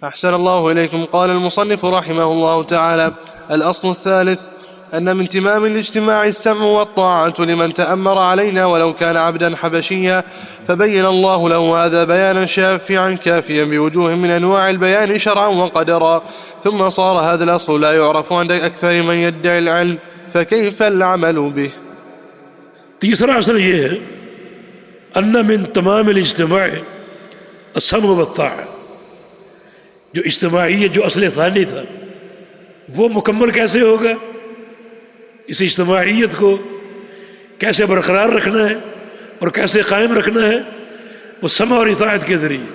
أحسن الله إليكم. قال المصنف رحمه الله تعالى: الأصل الثالث أن من تمام الاجتماع السمع والطاعة لمن تأمر علينا ولو كان عبدا حبشيا، فبين الله له هذا بيانا شافعا كافيا بوجوه من أنواع البيان شرعا وقدرا، ثم صار هذا الأصل لا يعرف عند أكثر من يدعي العلم، فكيف العمل به؟ تیسرا اصل یہ ہے ان من تمام الاجتماع السمع والطاعة، جو اجتماعیت جو اصل ثانی تھا وہ مکمل کیسے ہوگا، اس اجتماعیت کو کیسے برقرار رکھنا ہے اور کیسے قائم رکھنا ہے، وہ سمع اور اطاعت کے ذریعے۔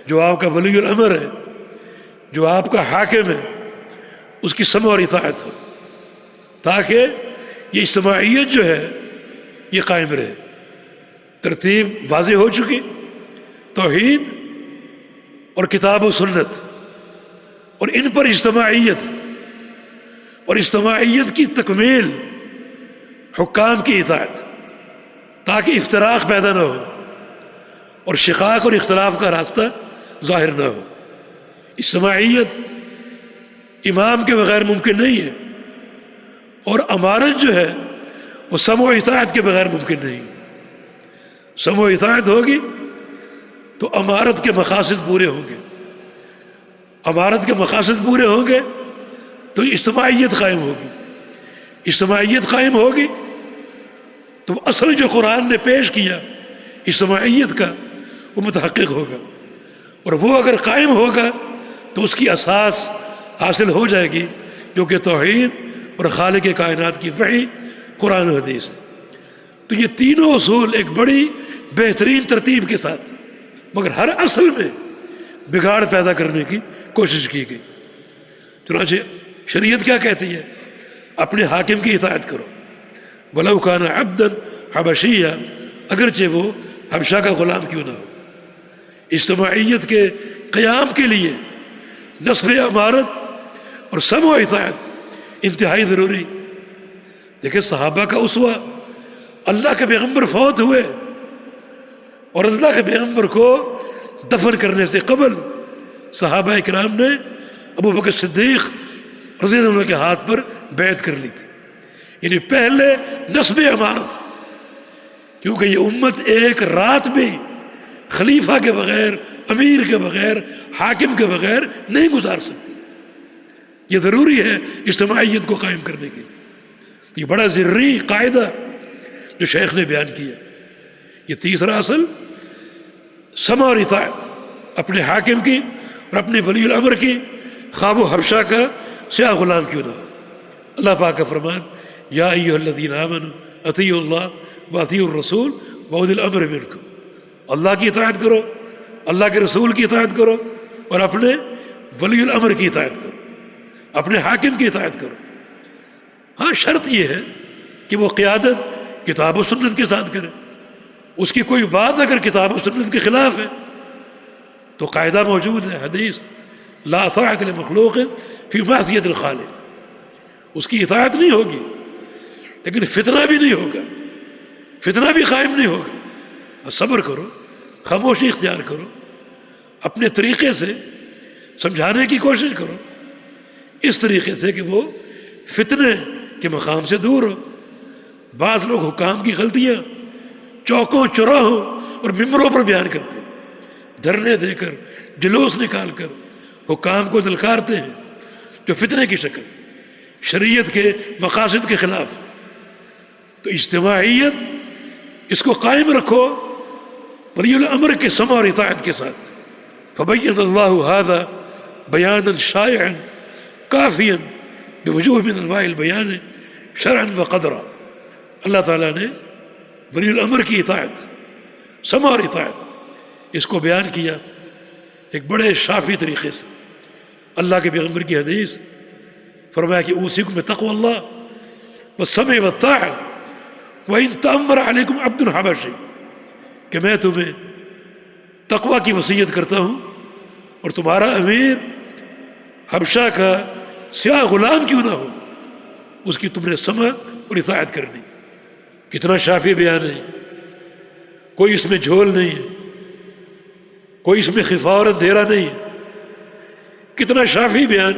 جو آپ کا ولی الامر ہے، جو آپ کا حاکم ہے، اس کی سمع اور اطاعت ہو، تاکہ یہ اجتماعیت جو ہے یہ قائم رہے۔ ترتیب واضح ہو چکی، توحید اور کتاب و سنت، اور ان پر اجتماعیت اور اجتماعیت کی تکمیل حکام کی اطاعت، تاکہ افتراق پیدا نہ ہو اور شقاق اور اختلاف کا راستہ ظاہر نہ ہو۔ اجتماعیت امام کے بغیر ممکن نہیں ہے، اور امارت جو ہے وہ سمع و اطاعت کے بغیر ممکن نہیں۔ سمع و اطاعت ہوگی تو امارت کے مقاصد پورے ہوں گے، امارت کے مقاصد پورے ہوں گے تو اجتماعیت قائم ہوگی، اجتماعیت قائم ہوگی تو اصل جو قرآن نے پیش کیا اجتماعیت کا وہ متحقق ہوگا، اور وہ اگر قائم ہوگا تو اس کی اساس حاصل ہو جائے گی، جو کہ توحید اور خالق کائنات کی وحی قرآن و حدیث ہے۔ تو یہ تینوں اصول ایک بڑی بہترین ترتیب کے ساتھ، مگر ہر اصل میں بگاڑ پیدا کرنے کی کوشش کی گئی۔ چنانچہ شریعت کیا کہتی ہے؟ اپنے حاکم کی اطاعت کرو، وَلَوْ كَانَ عَبْدًا حَبَشِيًّا، اگرچہ وہ حبشہ کا غلام کیوں نہ ہو۔ اجتماعیت کے قیام کے لیے نصب امارت اور سمع و اطاعت انتہائی ضروری۔ دیکھیں صحابہ کا اسوہ، اللہ کے پیغمبر فوت ہوئے اور اللہ کے پیغمبر کو دفن کرنے سے قبل صحابہ کرام نے ابو بکر صدیق رضی اللہ عنہ کے ہاتھ پر بیعت کر لی تھی، یعنی پہلے نصب امارت، کیونکہ یہ امت ایک رات بھی خلیفہ کے بغیر، امیر کے بغیر، حاکم کے بغیر نہیں گزار سکتی۔ یہ ضروری ہے اجتماعیت کو قائم کرنے کے لیے۔ یہ بڑا ضروری قاعدہ جو شیخ نے بیان کیا۔ یہ تیسرا اصل سمع اور اطاعت، اپنے حاکم کی اور اپنے ولی الامر کی، خواہ وہ حبشہ کا سیاہ غلام کیوں نہ ہو۔ اللہ پاک کا فرمان: یا ایھا الذین آمنوا اطیعوا اللہ واطیعوا الرسول واولی الامر منکم۔ اللہ کی اطاعت کرو، اللہ کے رسول کی اطاعت کرو، اور اپنے ولی الامر کی اطاعت کرو، اپنے حاکم کی اطاعت کرو۔ ہاں شرط یہ ہے کہ وہ قیادت کتاب و سنت کے ساتھ کرے۔ اس کی کوئی بات اگر کتاب و سنت کے خلاف ہے تو قاعدہ موجود ہے، حدیث: لا طاعۃ لمخلوق فی معصیۃ الخالق۔ اس کی اطاعت نہیں ہوگی، لیکن فتنہ بھی نہیں ہوگا، فتنہ بھی قائم نہیں ہوگا۔ صبر کرو، خاموشی اختیار کرو، اپنے طریقے سے سمجھانے کی کوشش کرو، اس طریقے سے کہ وہ فتنے کے مقام سے دور ہو۔ بعض لوگ حکام کی غلطیاں چوکوں چوراہوں اور ممبروں پر بیان کرتے ہیں، دھرنے دے کر، جلوس نکال کر حکام کو دلکارتے ہیں، جو فتنے کی شکل، شریعت کے مقاصد کے خلاف۔ تو اجتماعیت اس کو قائم رکھو ولی الامر کے سمع اور اطاعت کے ساتھ۔ فبین اللہ ھذا بیانا شائعا کافیا بوجوہ من انواع البیان شرعا وقدرا۔ اللہ تعالیٰ نے ولی الامر کی اطاعت، سمع اور اطاعت، اس کو بیان کیا ایک بڑے شافی طریقے سے۔ اللہ کے پیغمبر کی حدیث فرمایا کہ اوصیکم بتقوی اللہ والسمع والطاعہ وإن تأمر علیکم عبد حبشی، کہ میں تمہیں تقوی کی وصیت کرتا ہوں، اور تمہارا امیر حبشہ کا سیاہ غلام کیوں نہ ہو، اس کی تم نے سمع اور اطاعت کرنی۔ کتنا شافی بیان ہے، کوئی اس میں جھول نہیں ہے، کوئی اس میں خفا اور اندھیرا نہیں ہے، کتنا شافی بیان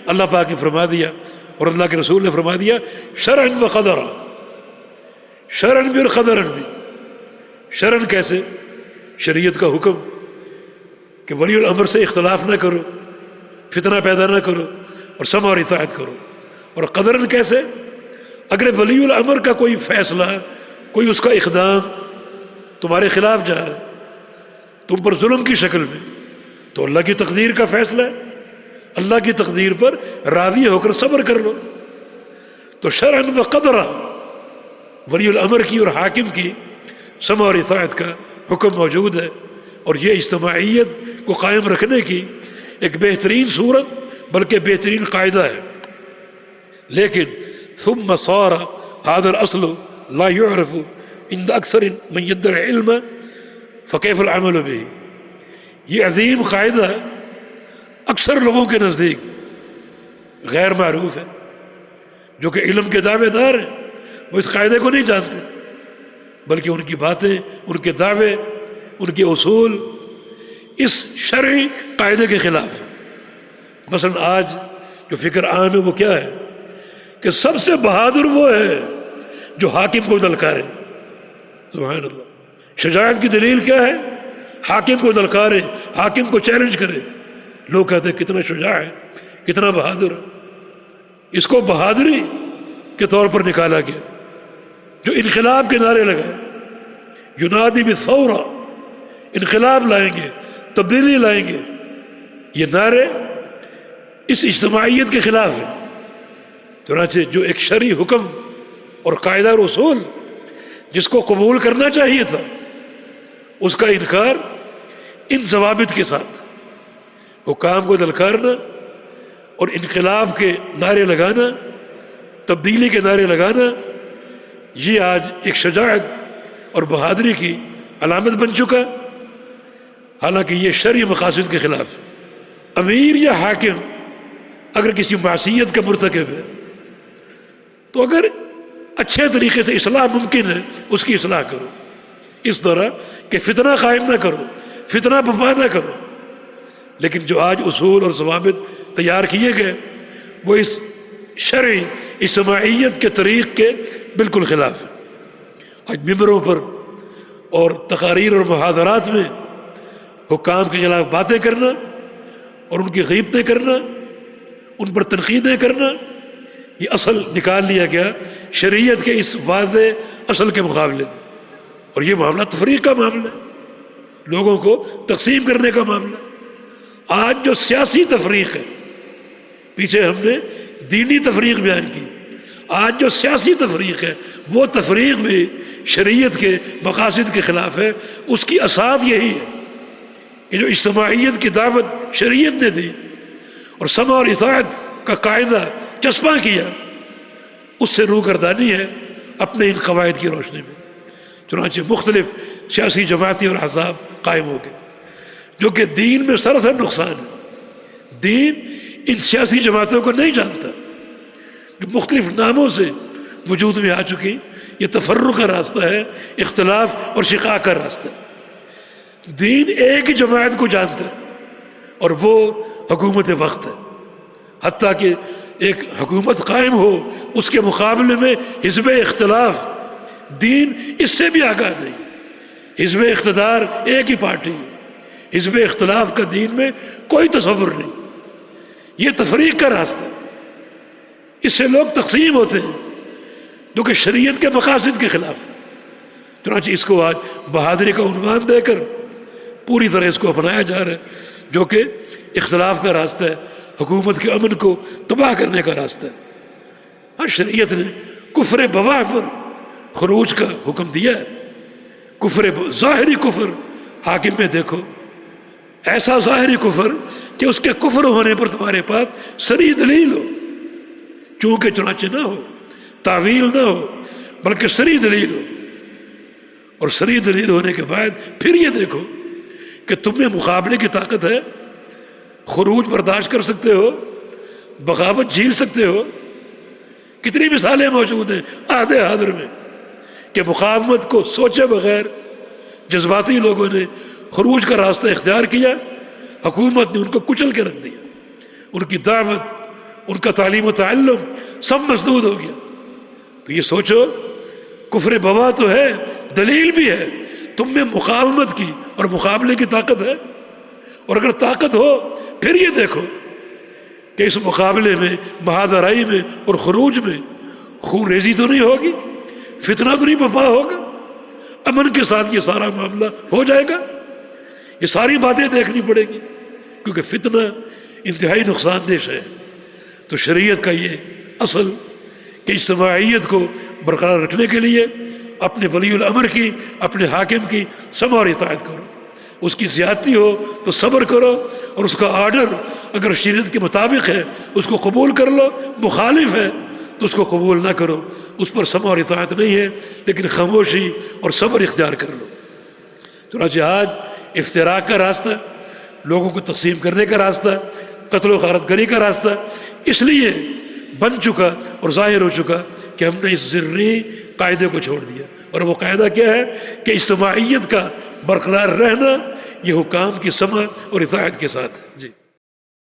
اللہ پاک نے فرما دیا اور اللہ کے رسول نے فرما دیا، شرعن و قدرا، شرعن بھی اور قدرن بھی۔ شرعن کیسے؟ شریعت کا حکم کہ ولی الامر سے اختلاف نہ کرو، فتنہ پیدا نہ کرو اور سمع اور اطاعت کرو۔ اور قدرن کیسے؟ اگر ولی الامر کا کوئی فیصلہ، کوئی اس کا اقدام تمہارے خلاف جا رہا ہے، تم پر ظلم کی شکل میں، تو اللہ کی تقدیر کا فیصلہ ہے، اللہ کی تقدیر پر راضی ہو کر صبر کر لو۔ تو شرعن و قدرا ولی الامر کی اور حاکم کی سمع اور اطاعت کا حکم موجود ہے، اور یہ اجتماعیت کو قائم رکھنے کی ایک بہترین صورت بلکہ بہترین قاعدہ ہے۔ لیکن ثم صار هذا الاصل لا يعرف عند اکثر من يدعي علم فكيف العمل به۔ یہ عظیم قاعدہ اکثر لوگوں کے نزدیک غیر معروف ہے، جو کہ علم کے دعوے دار ہیں، وہ اس قاعدے کو نہیں جانتے، بلکہ ان کی باتیں، ان کے دعوے، ان کے اصول اس شرعی قاعدے کے خلاف ہیں۔ مثلا آج جو فکر عام ہے وہ کیا ہے کہ سب سے بہادر وہ ہے جو حاکم کو دلکارے۔ سبحان اللہ، شجاعت کی دلیل کیا ہے؟ حاکم کو دلکارے، حاکم کو چیلنج کرے۔ لوگ کہتے ہیں کتنا شجاع ہے، کتنا بہادر ہے۔ اس کو بہادری کے طور پر نکالا گیا۔ جو انقلاب کے نعرے لگائے، ینادی بالثورہ، انقلاب لائیں گے، تبدیلی لائیں گے، یہ نعرے اس اجتماعیت کے خلاف ہے۔ چنانچہ جو ایک شرعی حکم اور قاعدہ اور اصول جس کو قبول کرنا چاہیے تھا، اس کا انکار ان ضوابط کے ساتھ، حکام کو دلکارنا اور انقلاب کے نعرے لگانا، تبدیلی کے نعرے لگانا، یہ آج ایک شجاعت اور بہادری کی علامت بن چکا، حالانکہ یہ شرعی مقاصد کے خلاف ہے۔ امیر یا حاکم اگر کسی معصیت کا مرتکب ہے تو اگر اچھے طریقے سے اصلاح ممکن ہے اس کی اصلاح کرو، اس طرح کہ فتنہ قائم نہ کرو، فتنہ برپا نہ کرو۔ لیکن جو آج اصول اور ضوابط تیار کیے گئے وہ اس شرعی اجتماعیت کے طریق کے بالکل خلاف ہے۔ آج ممبروں پر اور تقاریر اور محاضرات میں حکام کے خلاف باتیں کرنا اور ان کی غیبتیں کرنا، ان پر تنقیدیں کرنا، یہ اصل نکال لیا گیا شریعت کے اس واضح اصل کے مقابلے میں۔ اور یہ معاملہ تفریق کا معاملہ ہے، لوگوں کو تقسیم کرنے کا معاملہ ہے۔ آج جو سیاسی تفریق ہے، پیچھے ہم نے دینی تفریق بیان کی، آج جو سیاسی تفریق ہے وہ تفریق بھی شریعت کے مقاصد کے خلاف ہے۔ اس کی اساس یہی ہے کہ جو اجتماعیت کی دعوت شریعت نے دی اور سمع اور اطاعت کا قاعدہ چسپاں کیا، اس سے روگردانی ہے اپنے ان قواعد کی روشنی میں۔ چنانچہ مختلف سیاسی جماعتیں اور احزاب قائم ہو گئے، جو کہ دین میں سراسر نقصان ہے۔ دین ان سیاسی جماعتوں کو نہیں جانتا، جو مختلف ناموں سے وجود میں آ چکی۔ یہ تفرق کا راستہ ہے، اختلاف اور شقاق کا راستہ ہے۔ دین ایک ہی جماعت کو جانتا ہے اور وہ حکومت وقت ہے۔ حتیٰ کہ ایک حکومت قائم ہو، اس کے مقابلے میں حزب اختلاف، دین اس سے بھی آگاہ نہیں۔ حزب اقتدار ایک ہی پارٹی، حزب اختلاف کا دین میں کوئی تصور نہیں۔ یہ تفریق کا راستہ، اس سے لوگ تقسیم ہوتے ہیں جو کہ شریعت کے مقاصد کے خلاف۔ چنانچہ اس کو آج بہادری کا عنوان دے کر پوری طرح اس کو اپنایا جا رہا ہے، جو کہ اختلاف کا راستہ ہے، حکومت کے امن کو تباہ کرنے کا راستہ ہے۔ ہر شریعت نے کفر بواح پر خروج کا حکم دیا ہے۔ کفر ظاہری کفر حاکم میں دیکھو، ایسا ظاہری کفر کہ اس کے کفر ہونے پر تمہارے پاس صریح دلیل ہو، چونکہ چنانچہ نہ ہو، تعویل نہ ہو، بلکہ صریح دلیل ہو۔ اور صریح دلیل ہونے کے بعد پھر یہ دیکھو کہ تم میں مقابلے کی طاقت ہے، خروج برداشت کر سکتے ہو، بغاوت جھیل سکتے ہو۔ کتنی مثالیں موجود ہیں عہد حاضر میں کہ مقاومت کو سوچے بغیر جذباتی لوگوں نے خروج کا راستہ اختیار کیا، حکومت نے ان کو کچل کے رکھ دیا۔ ان کی دعوت، ان کا تعلیم و تعلم سب مسدود ہو گیا۔ تو یہ سوچو، کفر بوا تو ہے، دلیل بھی ہے، تم میں مقاومت کی اور مقابلے کی طاقت ہے، اور اگر طاقت ہو پھر یہ دیکھو کہ اس مقابلے میں، مہادرائی میں اور خروج میں خون ریزی تو نہیں ہوگی، فتنہ تو نہیں برپا ہوگا، امن کے ساتھ یہ سارا معاملہ ہو جائے گا۔ یہ ساری باتیں دیکھنی پڑے گی، کیونکہ فتنہ انتہائی نقصان دہ ہے۔ تو شریعت کا یہ اصل کہ اجتماعیت کو برقرار رکھنے کے لیے اپنے ولی الامر کی، اپنے حاکم کی سمع اور اطاعت کرو، اس کی زیادتی ہو تو صبر کرو، اور اس کا آرڈر اگر شریعت کے مطابق ہے اس کو قبول کر لو، مخالف ہے تو اس کو قبول نہ کرو، اس پر سمع اور اطاعت نہیں ہے، لیکن خاموشی اور صبر اختیار کر لو۔ چنانچہ آج افتراق کا راستہ، لوگوں کو تقسیم کرنے کا راستہ، قتل و غارت گری کا راستہ اس لیے بن چکا اور ظاہر ہو چکا کہ ہم نے اس ذری قاعدے کو چھوڑ دیا، اور وہ قاعدہ کیا ہے کہ اجتماعیت کا برقرار رہنا یہ حکام کی سمع اور اطاعت کے ساتھ۔ جی